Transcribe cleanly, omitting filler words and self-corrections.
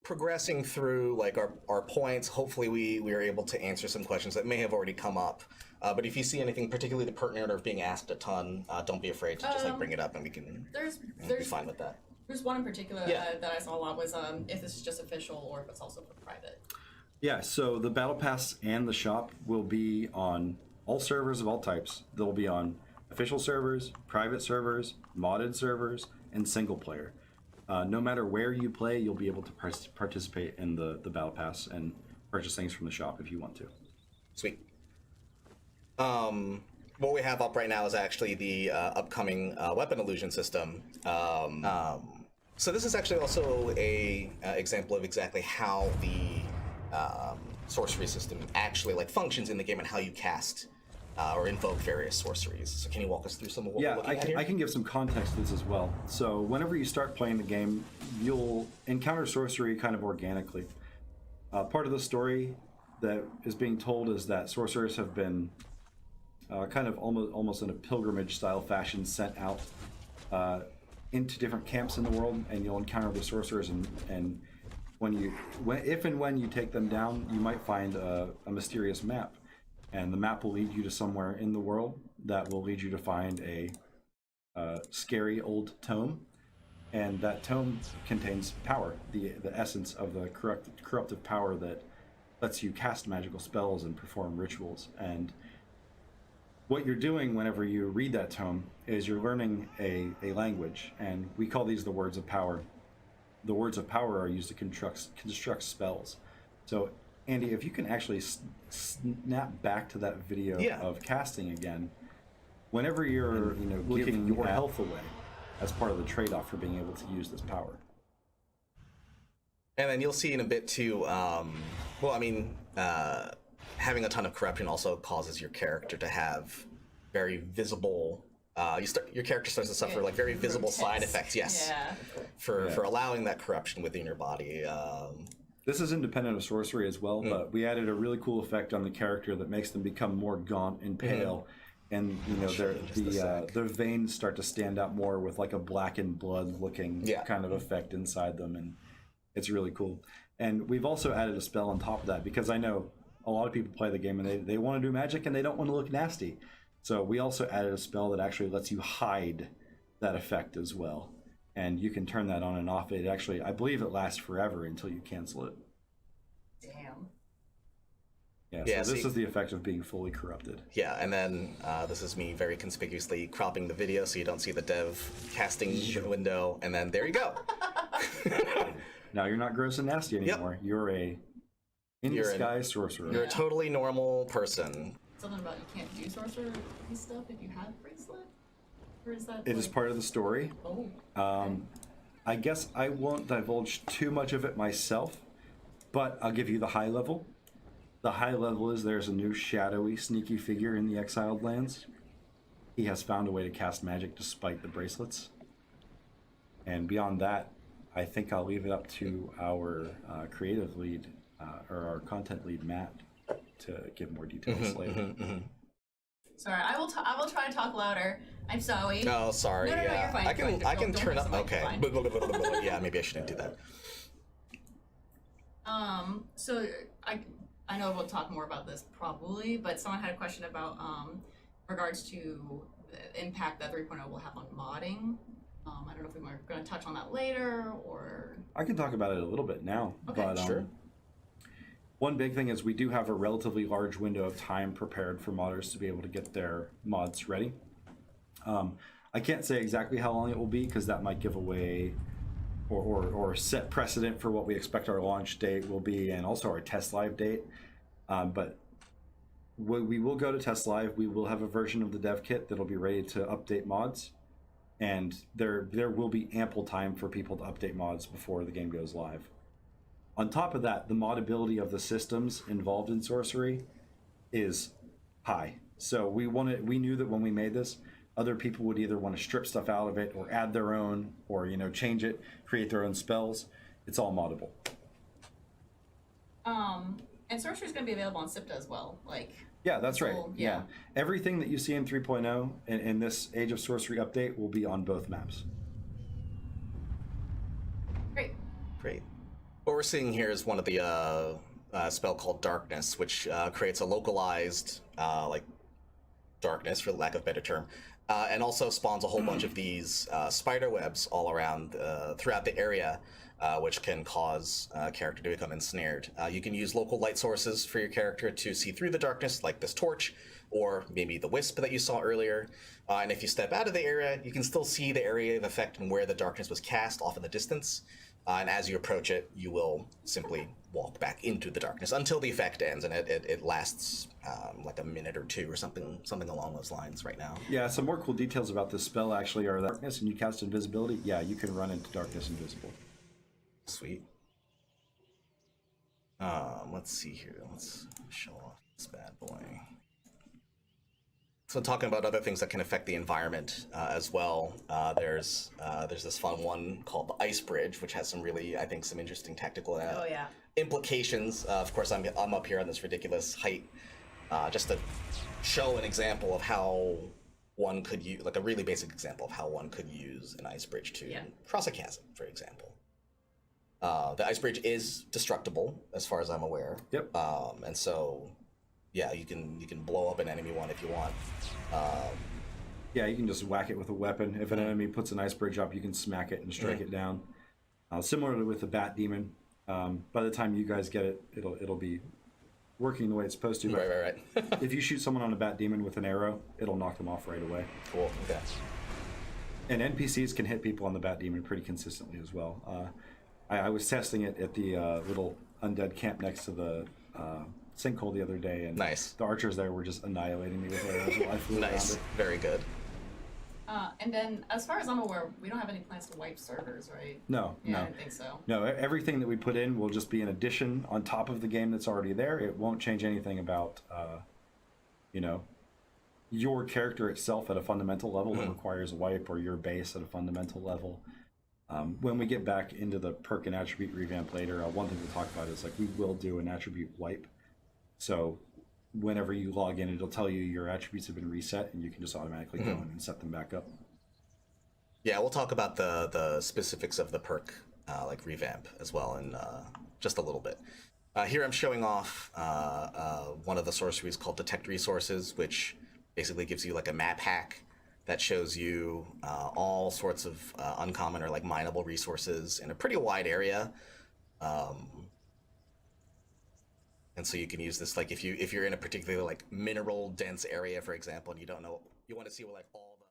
progressing through like our points. Hopefully we are able to answer some questions that may have already come up. But if you see anything particularly pertinent or being asked a ton, don't be afraid to just like bring it up, and we can be fine with that. There's one in particular that I saw a lot was if this is just official or if it's also for private. Yeah, so the Battle Pass and the shop will be on all servers of all types. They'll be on official servers, private servers, modded servers, and single player. No matter where you play, you'll be able to participate in the Battle Pass and purchase things from the shop if you want to. Sweet. What we have up right now is actually the upcoming weapon illusion system. So this is actually also a example of exactly how the sorcery system actually like functions in the game and how you cast or invoke various sorceries. So can you walk us through some of what we're looking at here? I can give some context to this as well. So whenever you start playing the game, you'll encounter sorcery kind of organically. Part of the story that is being told is that sorcerers have been kind of almost in a pilgrimage style fashion sent out into different camps in the world, and you'll encounter the sorcerers, and if and when you take them down, you might find a mysterious map, and the map will lead you to somewhere in the world that will lead you to find a scary old tome, and that tome contains power, the essence of the corruptive power that lets you cast magical spells and perform rituals. And what you're doing whenever you read that tome is you're learning a language, and we call these the words of power. The words of power are used to construct spells. So, Andy, if you can actually snap back to that video of casting again, whenever you're giving your health away as part of the trade-off for being able to use this power. And then you'll see in a bit too, well, I mean, having a ton of corruption also causes your character to have very visible, your character starts to suffer like very visible side effects, for allowing that corruption within your body. This is independent of sorcery as well, but we added a really cool effect on the character that makes them become more gaunt and pale, and their veins start to stand out more with like a blackened blood looking kind of effect inside them, and it's really cool. And we've also added a spell on top of that, because I know a lot of people play the game and they want to do magic and they don't want to look nasty. So we also added a spell that actually lets you hide that effect as well. And you can turn that on and off. It actually, I believe it lasts forever until you cancel it. Damn. Yeah, so this is the effect of being fully corrupted. Yeah, and then this is me very conspicuously cropping the video so you don't see the dev casting window, and then there you go. Now you're not gross and nasty anymore. You're a in-disguise sorcerer. You're a totally normal person. Something about you can't do sorcery stuff if you have bracelet? Or is that It is part of the story. Oh. I guess I won't divulge too much of it myself, but I'll give you the high level. The high level is there's a new shadowy, sneaky figure in the Exiled Lands. He has found a way to cast magic despite the bracelets. And beyond that, I think I'll leave it up to our creative lead, or our content lead, Matt, to give more details later. Sorry, I will try to talk louder. I'm sorry. Oh, sorry. No, you're fine. I can turn up. Okay. Yeah, maybe I shouldn't do that. So I know we'll talk more about this probably, but someone had a question about regards to the impact that 3.0 will have on modding. I don't know if we were going to touch on that later, or... I can talk about it a little bit now. Okay, but, sure. One big thing is we do have a relatively large window of time prepared for modders to be able to get their mods ready. I can't say exactly how long it will be, because that might give away or set precedent for what we expect our launch date will be, and also our test live date. But we will go to test live. We will have a version of the dev kit that'll be ready to update mods, and there will be ample time for people to update mods before the game goes live. On top of that, the modability of the systems involved in sorcery is high. So we knew that when we made this, other people would either want to strip stuff out of it or add their own, or change it, create their own spells. It's all moddable. And sorcery is going to be available on SIPTA as well, like. Yeah, that's right. Yeah, everything that you see in 3.0 in this Age of Sorcery update will be on both maps. Great. Great. What we're seeing here is one of the spell called Darkness, which creates a localized like darkness, for lack of a better term, and also spawns a whole bunch of these spider webs all around throughout the area, which can cause a character to become ensnared. You can use local light sources for your character to see through the darkness, like this torch, or maybe the wisp that you saw earlier. And if you step out of the area, you can still see the area of effect and where the darkness was cast off in the distance. And as you approach it, you will simply walk back into the darkness until the effect ends, and it lasts like a minute or two or something along those lines right now. Yeah, some more cool details about this spell actually are that darkness, and you cast invisibility. Yeah, you can run into darkness invisible. Sweet. Let's see here. Let's show off this bad boy. So talking about other things that can affect the environment as well, there's this fun one called the Ice Bridge, which has some really, I think, some interesting tactical implications. Of course, I'm up here on this ridiculous height, just to show an example of how one could use, like a really basic example of how one could use an ice bridge to cross a chasm, for example. The ice bridge is destructible, as far as I'm aware. Yep. And so, yeah, you can blow up an enemy one if you want. Yeah, you can just whack it with a weapon. If an enemy puts an ice bridge up, you can smack it and strike it down. Similarly with the Bat Demon, by the time you guys get it, it'll be working the way it's supposed to. Right. If you shoot someone on a Bat Demon with an arrow, it'll knock them off right away. Cool. Okay. And NPCs can hit people on the Bat Demon pretty consistently as well. I was testing it at the little undead camp next to the sinkhole the other day, and nice. The archers there were just annihilating me with arrows while I flew around it. Very good. And then, as far as I'm aware, we don't have any plans to wipe servers, right? No. I don't think so. No, everything that we put in will just be an addition on top of the game that's already there. It won't change anything about, your character itself at a fundamental level that requires a wipe, or your base at a fundamental level. When we get back into the perk and attribute revamp later, one thing we'll talk about is we will do an attribute wipe. So whenever you log in, it'll tell you your attributes have been reset, and you can just automatically go in and set them back up. Yeah, we'll talk about the specifics of the perk revamp as well in just a little bit. Here I'm showing off one of the sorceries called Detect Resources, which basically gives you like a map hack that shows you all sorts of uncommon or mineable resources in a pretty wide area. And so you can use this if you're in a particularly mineral dense area, for example, and you don't know, you want to see what all the